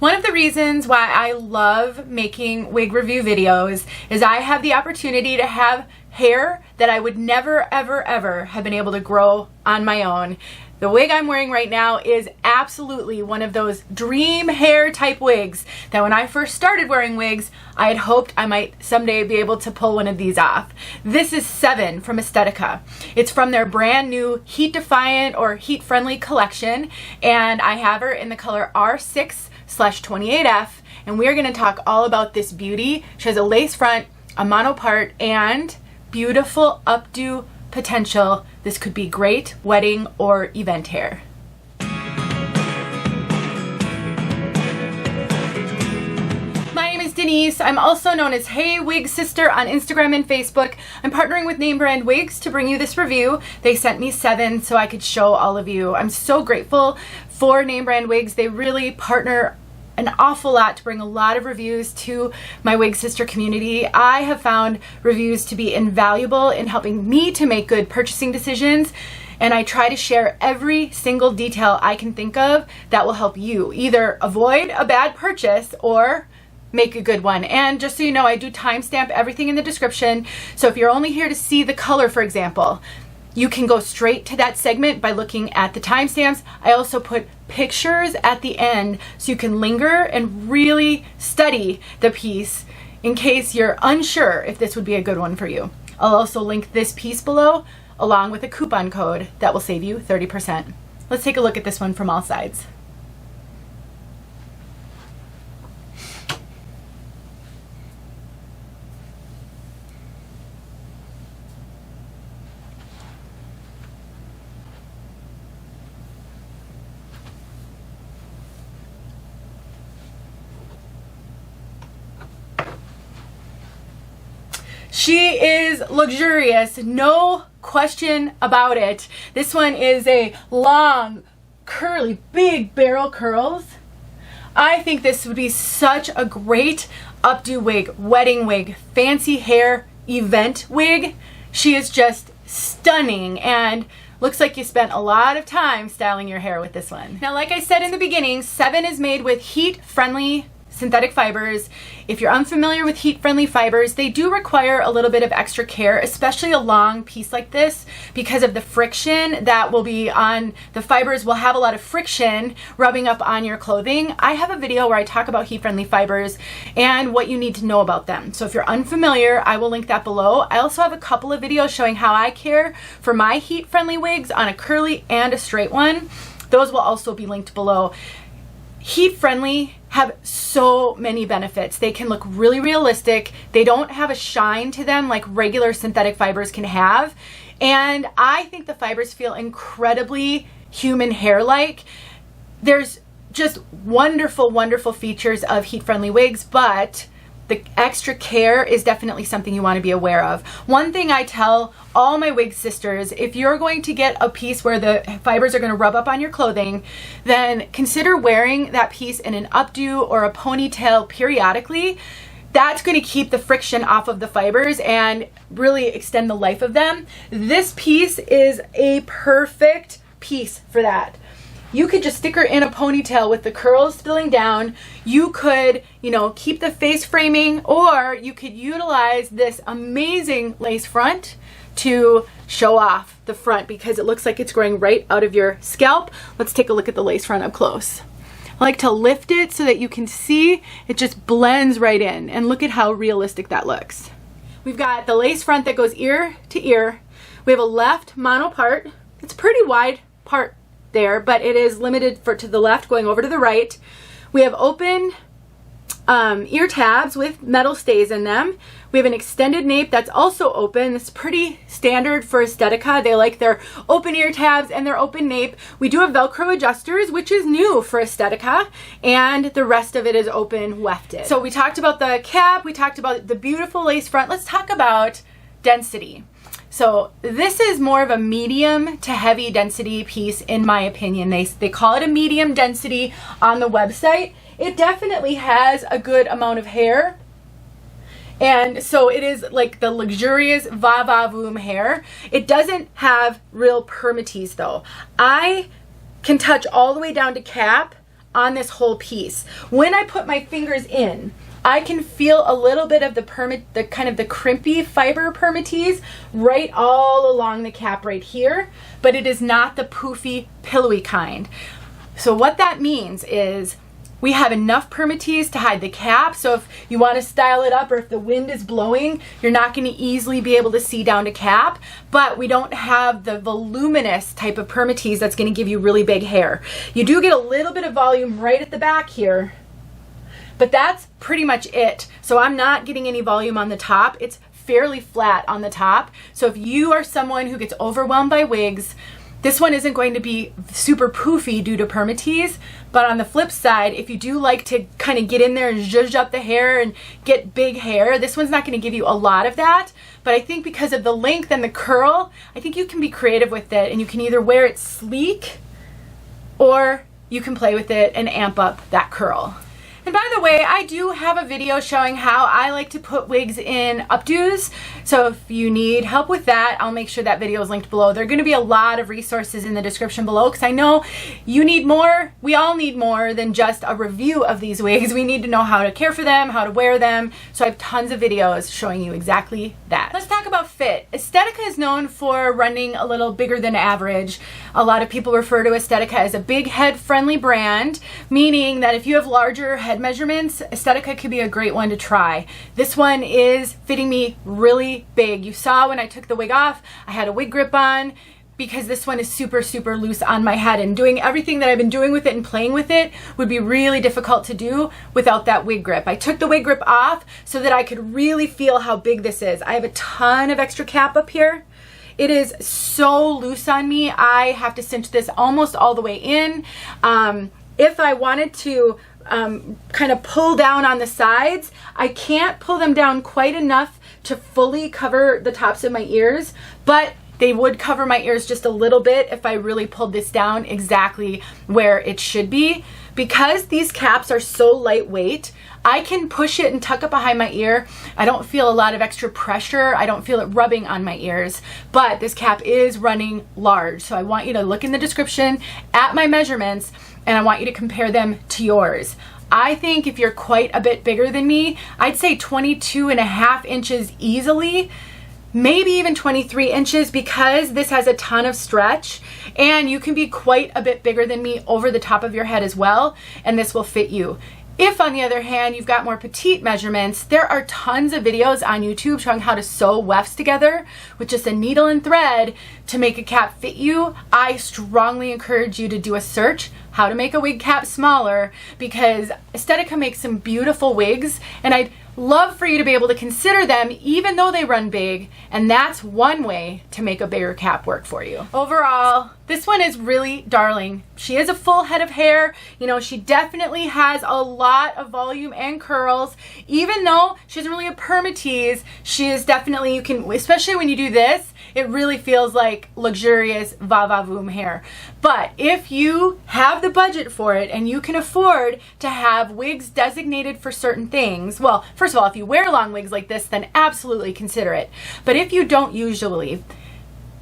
One of the reasons why I love making wig review videos is I have the opportunity to have hair that I would never, ever, ever have been able to grow on my own. The wig I'm wearing right now is absolutely one of those dream hair type wigs that when I first started wearing wigs, I had hoped I might someday be able to pull one of these off. This is Sevyn from Estetica. It's from their brand new heat defiant or heat friendly collection, and I have her in the color R6/28F, and we're going to talk all about this beauty. She has a lace front, a monopart, and beautiful updo potential. This could be great wedding or event hair. My name is Denise. I'm also known as Hey Wig Sister on Instagram and Facebook. I'm partnering with Name Brand Wigs to bring you this review. They sent me 7 so I could show all of you. I'm so grateful for Name Brand Wigs. They really partner an awful lot to bring a lot of reviews to my wig sister community. I have found reviews to be invaluable in helping me to make good purchasing decisions, and I try to share every single detail I can think of that will help you either avoid a bad purchase or make a good one. And just so you know, I do timestamp everything in the description, so if you're only here to see the color, for example, you can go straight to that segment by looking at the timestamps. I also put pictures at the end so you can linger and really study the piece in case you're unsure if this would be a good one for you. I'll also link this piece below along with a coupon code that will save you 30%. Let's take a look at this one from all sides. She is luxurious, no question about it. This one is a long, curly, big barrel curls. I think this would be such a great updo wig, wedding wig, fancy hair, event wig. She is just stunning and looks like you spent a lot of time styling your hair with this one. Now, like I said in the beginning, Sevyn is made with heat-friendly synthetic fibers. If you're unfamiliar with heat-friendly fibers, they do require a little bit of extra care, especially a long piece like this, because of the friction that will be on the fibers. Will have a lot of friction rubbing up on your clothing. I have a video where I talk about heat-friendly fibers and what you need to know about them. So if you're unfamiliar, I will link that below. I also have a couple of videos showing how I care for my heat-friendly wigs on a curly and a straight one. Those will also be linked below. Heat-friendly have so many benefits. They can look really realistic. They don't have a shine to them like regular synthetic fibers can have. And I think the fibers feel incredibly human hair-like. There's just wonderful, wonderful features of heat-friendly wigs, but the extra care is definitely something you want to be aware of. One thing I tell all my wig sisters, if you're going to get a piece where the fibers are going to rub up on your clothing, then consider wearing that piece in an updo or a ponytail periodically. That's going to keep the friction off of the fibers and really extend the life of them. This piece is a perfect piece for that. You could just stick her in a ponytail with the curls spilling down. You could, keep the face framing, or you could utilize this amazing lace front to show off the front because it looks like it's growing right out of your scalp. Let's take a look at the lace front up close. I like to lift it so that you can see it just blends right in, and look at how realistic that looks. We've got the lace front that goes ear to ear. We have a left mono part. It's a pretty wide part there, but it is limited to the left going over to the right. We have open ear tabs with metal stays in them. We have an extended nape that's also open. It's pretty standard for Estetica. They like their open ear tabs and their open nape. We do have Velcro adjusters, which is new for Estetica, and the rest of it is open wefted. So we talked about the cap, we talked about the beautiful lace front. Let's talk about density. So this is more of a medium to heavy density piece in my opinion. They call it a medium density on the website. It definitely has a good amount of hair. And so it is like the luxurious 𝘠𝘠𝘠 hair. It doesn't have real permatease though. I can touch all the way down to cap on this whole piece. When I put my fingers in, I can feel a little bit of the kind of the crimpy fiber Permatease right all along the cap right here, but it is not the poofy, pillowy kind. So what that means is we have enough Permatease to hide the cap, so if you want to style it up or if the wind is blowing, you're not going to easily be able to see down to cap, but we don't have the voluminous type of Permatease that's going to give you really big hair. You do get a little bit of volume right at the back here, but that's pretty much it. So I'm not getting any volume on the top. It's fairly flat on the top. So if you are someone who gets overwhelmed by wigs, this one isn't going to be super poofy due to Permatease, but on the flip side, if you do like to kind of get in there and zhuzh up the hair and get big hair, this one's not going to give you a lot of that. But I think because of the length and the curl, I think you can be creative with it, and you can either wear it sleek or you can play with it and amp up that curl. And by the way, I do have a video showing how I like to put wigs in updos. So if you need help with that, I'll make sure that video is linked below. There are going to be a lot of resources in the description below because I know you need more. We all need more than just a review of these wigs. We need to know how to care for them, how to wear them. So I have tons of videos showing you exactly that. Let's talk about fit. Estetica is known for running a little bigger than average. A lot of people refer to Estetica as a big head friendly brand, meaning that if you have larger head measurements, Estetica could be a great one to try. This one is fitting me really big. You saw when I took the wig off, I had a wig grip on because this one is super, super loose on my head, and doing everything that I've been doing with it and playing with it would be really difficult to do without that wig grip. I took the wig grip off so that I could really feel how big this is. I have a ton of extra cap up here. It is so loose on me. I have to cinch this almost all the way in. If I wanted to kind of pull down on the sides, I can't pull them down quite enough to fully cover the tops of my ears, but they would cover my ears just a little bit if I really pulled this down exactly where it should be. Because these caps are so lightweight, I can push it and tuck it behind my ear. I don't feel a lot of extra pressure. I don't feel it rubbing on my ears, but this cap is running large. So I want you to look in the description at my measurements, and I want you to compare them to yours. I think if you're quite a bit bigger than me, I'd say 22.5 inches easily, maybe even 23 inches, because this has a ton of stretch, and you can be quite a bit bigger than me over the top of your head as well, and this will fit you. If, on the other hand, you've got more petite measurements, there are tons of videos on YouTube showing how to sew wefts together with just a needle and thread to make a cap fit you. I strongly encourage you to do a search, how to make a wig cap smaller, because Estetica makes some beautiful wigs, and I'd love for you to be able to consider them even though they run big, and that's one way to make a bigger cap work for you. Overall, this one is really darling. She has a full head of hair. You know, she definitely has a lot of volume and curls. Even though she isn't really a Permatease, she is definitely, you can, especially when you do this, it really feels like luxurious 𝘠𝘠𝘠𝘠 hair. But if you have the budget for it and you can afford to have wigs designated for certain things, well, first of all, if you wear long wigs like this, then absolutely consider it. But if you don't usually,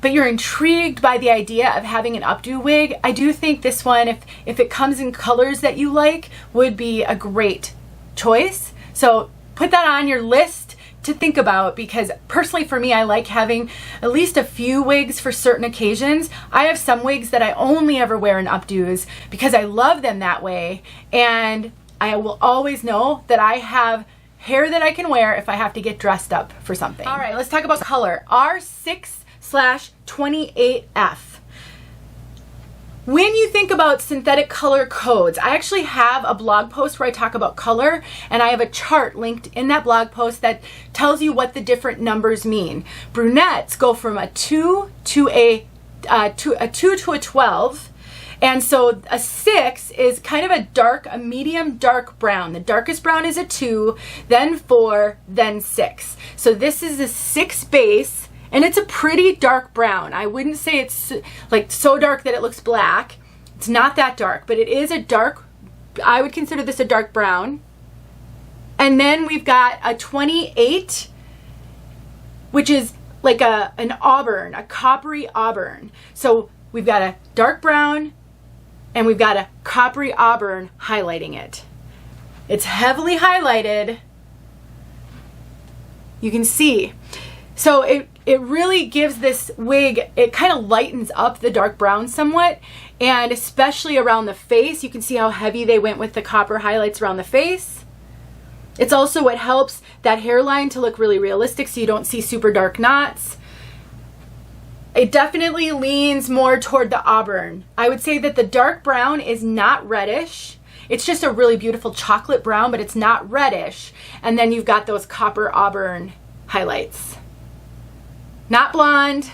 but you're intrigued by the idea of having an updo wig, I do think this one, if it comes in colors that you like, would be a great choice. So put that on your list to think about, because personally for me, I like having at least a few wigs for certain occasions. I have some wigs that I only ever wear in updos because I love them that way, and I will always know that I have hair that I can wear if I have to get dressed up for something. All right, let's talk about color. R6/28F. When you think about synthetic color codes, I actually have a blog post where I talk about color, and I have a chart linked in that blog post that tells you what the different numbers mean. Brunettes go from a 2 to a 12. And so a 6 is kind of a medium dark brown. The darkest brown is a 2, then 4, then 6. So this is a 6 base, and it's a pretty dark brown. I wouldn't say it's like so dark that it looks black. It's not that dark, but it is a dark, I would consider this a dark brown. And then we've got a 28, which is like an auburn, a coppery auburn. So we've got a dark brown, and we've got a coppery auburn highlighting it. It's heavily highlighted. You can see. So it really gives this wig, it kind of lightens up the dark brown somewhat, and especially around the face. You can see how heavy they went with the copper highlights around the face. It's also what helps that hairline to look really realistic so you don't see super dark knots. It definitely leans more toward the auburn. I would say that the dark brown is not reddish. It's just a really beautiful chocolate brown, but it's not reddish. And then you've got those copper auburn highlights. Not blonde.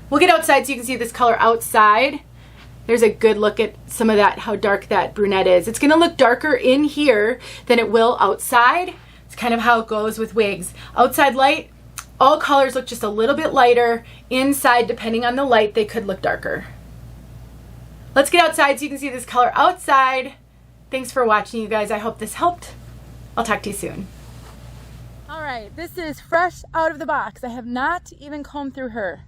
We'll get outside so you can see this color outside. There's a good look at some of that, how dark that brunette is. It's gonna look darker in here than it will outside. It's kind of how it goes with wigs. Outside light, all colors look just a little bit lighter. Inside, depending on the light, they could look darker. Let's get outside so you can see this color outside. Thanks for watching, you guys. I hope this helped. I'll talk to you soon. All right, this is fresh out of the box. I have not even combed through her.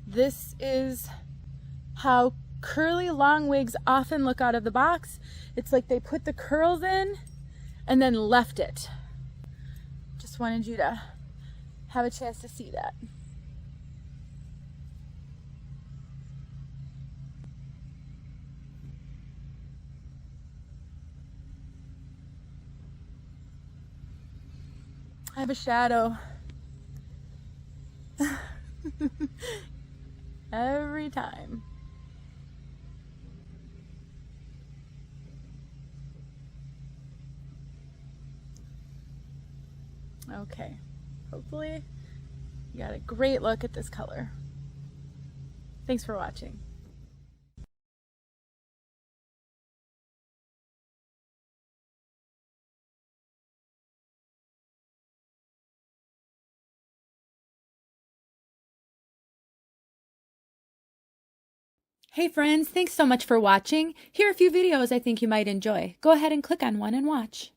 This is how curly long wigs often look out of the box. It's like they put the curls in and then left it. Just wanted you to have a chance to see that. I have a shadow. Every time. Okay, hopefully you got a great look at this color. Thanks for watching. Hey friends, thanks so much for watching. Here are a few videos I think you might enjoy. Go ahead and click on one and watch.